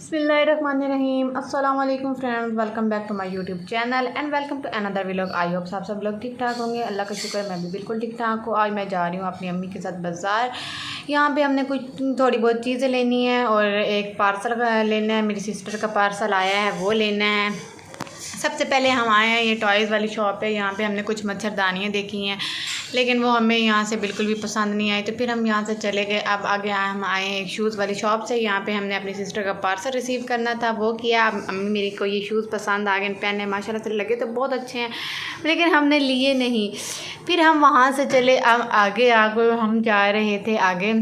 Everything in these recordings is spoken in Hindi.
बिस्मिल्लाहिर्रहमानिर्रहीम। अस्सलाम वालेकुम friends, welcome back to my YouTube channel and welcome to another vlog. I hope आप सब लोग ठीक ठाक होंगे। अल्लाह का शुक्र मैं भी बिल्कुल ठीक ठाक हूँ। आज मैं जा रही हूँ अपनी अम्मी के साथ बाज़ार। यहाँ पे हमने कुछ थोड़ी बहुत चीज़ें लेनी है और एक पार्सल लेना है। मेरी सिस्टर का पार्सल आया है, वो लेना है। सबसे पहले हम आए हैं, ये टॉयज़ वाली शॉप है। यहाँ पे हमने कुछ मच्छरदानियाँ देखी हैं, लेकिन वो हमें यहाँ से बिल्कुल भी पसंद नहीं आई, तो फिर हम यहाँ से चले गए। अब आगे हम आए हैं एक शूज़ वाली शॉप से। यहाँ पे हमने अपनी सिस्टर का पार्सल रिसीव करना था, वो किया। अम्मी मेरी को ये शूज़ पसंद आ गए, पहने माशाल्लाह से लगे तो बहुत अच्छे हैं, लेकिन हमने लिए नहीं। फिर हम वहाँ से चले। अब आगे हम जा रहे थे, आगे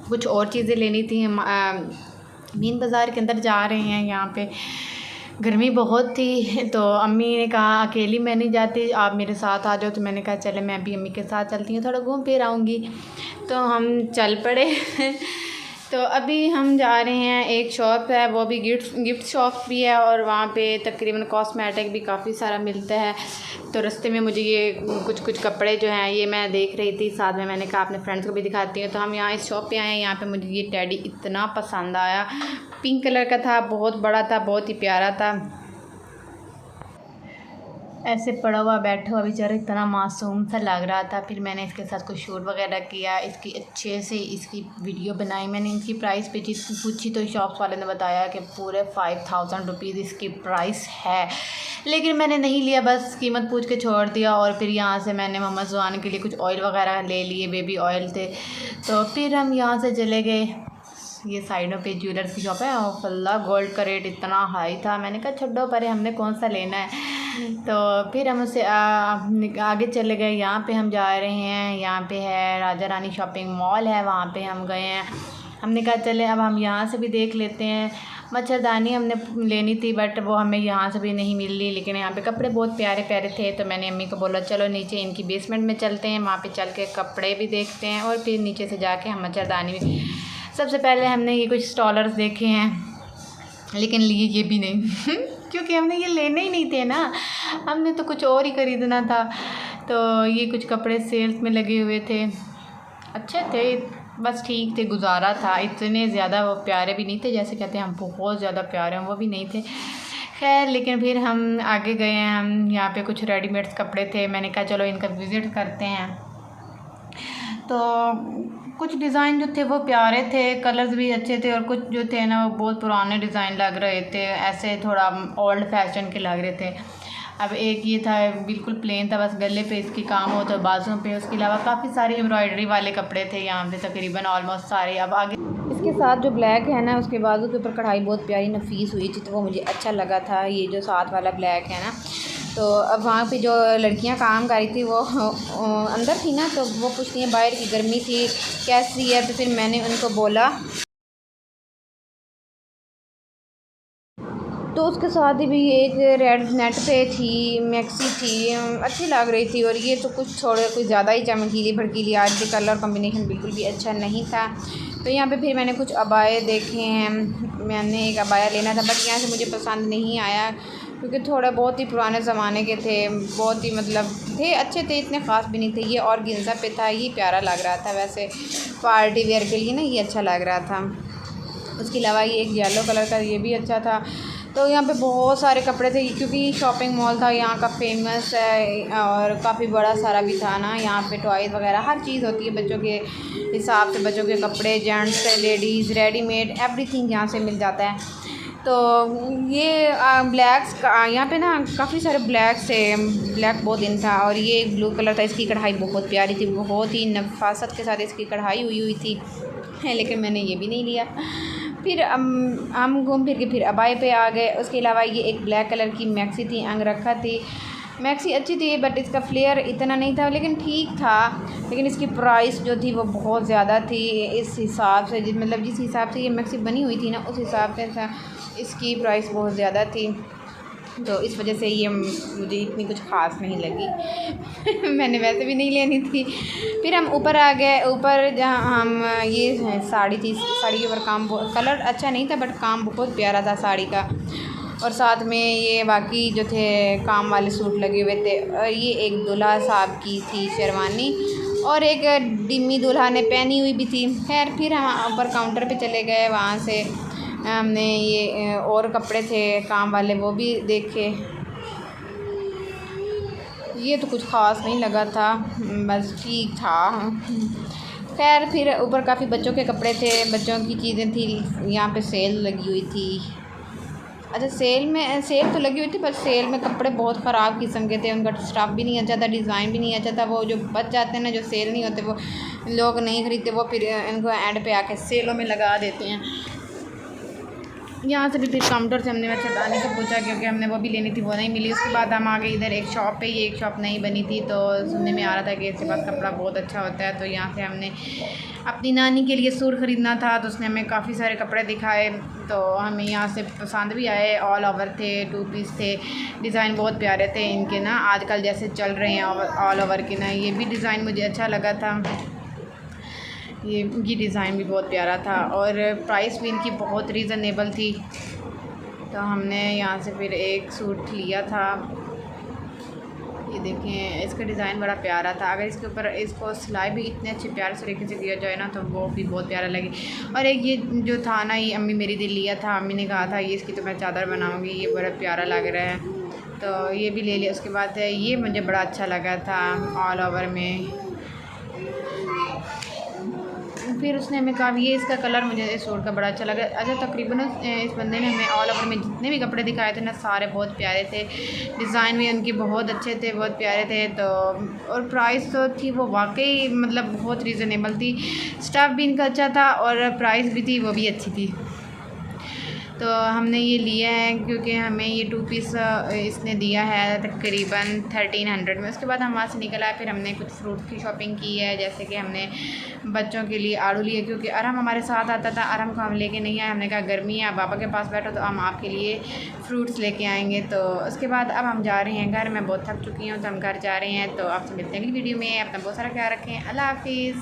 कुछ और चीज़ें लेनी थी। हम मीन बाज़ार के अंदर जा रहे हैं। यहाँ पे गर्मी बहुत थी, तो अम्मी ने कहा अकेली मैं नहीं जाती, आप मेरे साथ आ जाओ। तो मैंने कहा चले मैं भी अम्मी के साथ चलती हूँ, थोड़ा घूम फिर आऊँगी। तो हम चल पड़े। तो अभी हम जा रहे हैं, एक शॉप है, वो भी गिफ्ट शॉप भी है, और वहाँ पे तकरीबन कॉस्मेटिक भी काफ़ी सारा मिलता है। तो रास्ते में मुझे ये कुछ कपड़े जो हैं ये मैं देख रही थी, साथ में मैंने कहा अपने फ्रेंड्स को भी दिखाती हूँ। तो हम यहाँ इस शॉप पे आए हैं। यहाँ पे मुझे ये टेडी इतना पसंद आया, पिंक कलर का था, बहुत बड़ा था, बहुत ही प्यारा था। ऐसे पड़ा हुआ बैठा हुआ बेचारा इतना मासूम सा लग रहा था। फिर मैंने इसके साथ कुछ शूट वगैरह किया, इसकी अच्छे से इसकी वीडियो बनाई। मैंने इनकी प्राइस पूछी तो शॉप्स वाले ने बताया कि पूरे 5000 रुपीज़ इसकी प्राइस है, लेकिन मैंने नहीं लिया, बस कीमत पूछ के छोड़ दिया। और फिर यहाँ से मैंने मोहम्मद जुआन के लिए कुछ ऑयल वगैरह ले लिए, बेबी ऑयल थे। तो फिर हम यहाँ से चले गए। ये साइडों पे ज्वेलर्स की शॉप है, और अल्लाह गोल्ड का रेट इतना हाई था, मैंने कहा छोड़ो परे, हमने कौन सा लेना है। तो फिर हम उससे आगे चले गए। यहाँ पे हम जा रहे हैं, यहाँ पे है राजा रानी शॉपिंग मॉल है, वहाँ पे हम गए हैं। हमने कहा चले अब हम यहाँ से भी देख लेते हैं। मच्छरदानी हमने लेनी थी, बट वो हमें यहाँ से भी नहीं मिल रही, लेकिन यहाँ पे कपड़े बहुत प्यारे प्यारे थे। तो मैंने अम्मी को बोला चलो नीचे इनकी बेसमेंट में चलते हैं, वहाँ पे चल के कपड़े भी देखते हैं, और फिर नीचे से जाके हम मच्छरदानी भी। सबसे पहले हमने ये कुछ स्टॉलर्स देखे हैं, लेकिन लिए ये भी नहीं। क्योंकि हमने ये लेने ही नहीं थे ना, हमने तो कुछ और ही ख़रीदना था। तो ये कुछ कपड़े सेल्स में लगे हुए थे, अच्छे थे, बस ठीक थे, गुजारा था। इतने ज़्यादा वो प्यारे भी नहीं थे, जैसे कहते हैं हम बहुत ज़्यादा प्यारे हैं, वो भी नहीं थे। खैर, लेकिन फिर हम आगे गए हैं। हम यहाँ पे कुछ रेडीमेड्स कपड़े थे, मैंने कहा चलो इनका विज़िट करते हैं। तो कुछ डिज़ाइन जो थे वो प्यारे थे, कलर्स भी अच्छे थे, और कुछ जो थे ना वो बहुत पुराने डिज़ाइन लग रहे थे, ऐसे थोड़ा ओल्ड फैशन के लग रहे थे। अब एक ये था बिल्कुल प्लेन था, बस गले पे इसकी काम हो तो बाजुओं पे। उसके अलावा काफ़ी सारे एम्ब्रॉयडरी वाले कपड़े थे यहाँ पे, तकरीबन ऑलमोस्ट सारे। अब आगे इसके साथ जो ब्लैक है ना, उसके बाजू के ऊपर कढ़ाई बहुत प्यारी नफीस हुई थी, तो वो मुझे अच्छा लगा था। ये जो साथ वाला ब्लैक है ना, तो अब वहाँ पे जो लड़कियाँ काम कर रही थी वो अंदर थी ना, तो वो पूछती हैं बाहर की गर्मी थी कैसी है। तो फिर मैंने उनको बोला, तो उसके साथ ही एक रेड नेट पे थी, मैक्सी थी, अच्छी लग रही थी। और ये तो कुछ थोड़े कुछ ज़्यादा ही चमकीली भड़कीली, आज के कलर कॉम्बिनेशन बिल्कुल भी अच्छा नहीं था। तो यहाँ पे फिर मैंने कुछ अबाए देखे हैं, मैंने एक अबाया लेना था, बट यहाँ से मुझे पसंद नहीं आया, क्योंकि थोड़ा बहुत ही पुराने ज़माने के थे, बहुत ही मतलब थे, अच्छे थे, इतने ख़ास भी नहीं थे। ये और गिंजा पे था, ये प्यारा लग रहा था, वैसे पार्टी वेयर के लिए ना ये अच्छा लग रहा था। उसके अलावा ये एक येलो कलर का, ये भी अच्छा था। तो यहाँ पे बहुत सारे कपड़े थे, क्योंकि शॉपिंग मॉल था यहाँ का, फेमस है, और काफ़ी बड़ा सारा भी था ना। यहाँ पे टॉयज़ वगैरह हर चीज़ होती है बच्चों के हिसाब से, बच्चों के कपड़े, जेंट्स, लेडीज़, रेडीमेड एवरीथिंग यहाँ से मिल जाता है। तो ये ब्लैक्स यहाँ पे ना काफ़ी सारे ब्लैक से, ब्लैक बहुत दिन था। और ये ब्लू कलर था, इसकी कढ़ाई बहुत प्यारी थी, बहुत ही नफासत के साथ इसकी कढ़ाई हुई थी, लेकिन मैंने ये भी नहीं लिया। फिर हम घूम फिर के फिर अबाए पे आ गए। उसके अलावा ये एक ब्लैक कलर की मैक्सी थी, अंगरखा थी, मैक्सी अच्छी थी, बट इसका फ्लेयर इतना नहीं था, लेकिन ठीक था। लेकिन इसकी प्राइस जो थी वो बहुत ज़्यादा थी इस हिसाब से, मतलब जिस हिसाब से ये मैक्सी बनी हुई थी ना, उस हिसाब से था, इसकी प्राइस बहुत ज़्यादा थी। तो इस वजह से ये मुझे इतनी कुछ ख़ास नहीं लगी। मैंने वैसे भी नहीं लेनी थी। फिर हम ऊपर आ गए, ऊपर जहाँ हम ये साड़ी थी, साड़ी के ऊपर काम कलर अच्छा नहीं था, बट काम बहुत प्यारा था साड़ी का। और साथ में ये बाकी जो थे काम वाले सूट लगे हुए थे। और ये एक दूल्हा साहब की थी शेरवानी, और एक डिम्मी दूल्हा ने पहनी हुई भी थी। खैर, फिर हम ऊपर काउंटर पे चले गए, वहाँ से हमने ये और कपड़े थे काम वाले वो भी देखे। ये तो कुछ ख़ास नहीं लगा था, बस ठीक था। खैर फिर ऊपर काफ़ी बच्चों के कपड़े थे, बच्चों की चीज़ें थी। यहाँ पे सेल लगी हुई थी। अच्छा सेल तो लगी हुई थी, पर सेल में कपड़े बहुत ख़राब किस्म के थे। उनका स्टफ़ भी नहीं अच्छा था, डिज़ाइन भी नहीं अच्छा था। वो जो बच जाते हैं ना, जो सेल नहीं होते, वो लोग नहीं ख़रीदते, वो फिर इनको एंड पे आके सेलों में लगा देते हैं। यहाँ से भी फिर काउंटर से हमने मच्छरदानी से पूछा, क्योंकि हमने वो भी लेनी थी, वो नहीं मिली। उसके बाद हम आ गए इधर एक शॉप पे। ये एक शॉप नहीं बनी थी, तो सुनने में आ रहा था कि इसके पास कपड़ा बहुत अच्छा होता है। तो यहाँ से हमने अपनी नानी के लिए सूट ख़रीदना था, तो उसने हमें काफ़ी सारे कपड़े दिखाए। तो हमें यहाँ से पसंद भी आए। ऑल ओवर थे, 2 पीस थे, डिज़ाइन बहुत प्यारे थे इनके ना, आजकल जैसे चल रहे हैं ऑल ओवर के ना। ये भी डिज़ाइन मुझे अच्छा लगा था, ये इनकी डिज़ाइन भी बहुत प्यारा था और प्राइस भी इनकी बहुत रीज़नेबल थी। तो हमने यहाँ से फिर एक सूट लिया था। ये देखें, इसका डिज़ाइन बड़ा प्यारा था। अगर इसके ऊपर इसको सिलाई भी इतने अच्छे प्यारे तरीके से दिया जाए ना, तो वो भी बहुत प्यारा लगे। और एक ये जो था ना, ये अम्मी मेरी ने लिया था। अम्मी ने कहा था ये इसकी तो मैं चादर बनाऊँगी, ये बड़ा प्यारा लग रहा है, तो ये भी ले लिया। उसके बाद ये मुझे बड़ा अच्छा लगा था ऑल ओवर में। फिर उसने हमें कहा ये इसका कलर मुझे इस सूट का बड़ा अच्छा लगा। अच्छा तकरीबन इस बंदे ने हमें ऑल ओवर में जितने भी कपड़े दिखाए थे ना, सारे बहुत प्यारे थे, डिज़ाइन भी उनके बहुत अच्छे थे, बहुत प्यारे थे। तो और प्राइस तो थी वो वाकई मतलब बहुत रीज़नेबल थी। स्टफ़ भी इनका अच्छा था और प्राइस भी थी वो भी अच्छी थी। तो हमने ये लिया है, क्योंकि हमें ये 2 पीस इसने दिया है तकरीबन 1300 में। उसके बाद हम वहाँ से निकल आए। फिर हमने कुछ फ्रूट की शॉपिंग की है, जैसे कि हमने बच्चों के लिए आड़ू लिए, क्योंकि अरहम हमारे साथ आता था। अरहम को हम लेके नहीं आए, हमने कहा गर्मी है, आप पापा के पास बैठो, तो हम आपके लिए फ़्रूट्स लेके आएँगे। तो उसके बाद अब हम जा रहे हैं घर। मैं बहुत थक चुकी हूँ, तो हम घर जा रहे हैं। तो आपसे मिलते हैं अगली वीडियो में। अपना बहुत सारा ख्याल रखें। अल्लाह हाफ़िज़।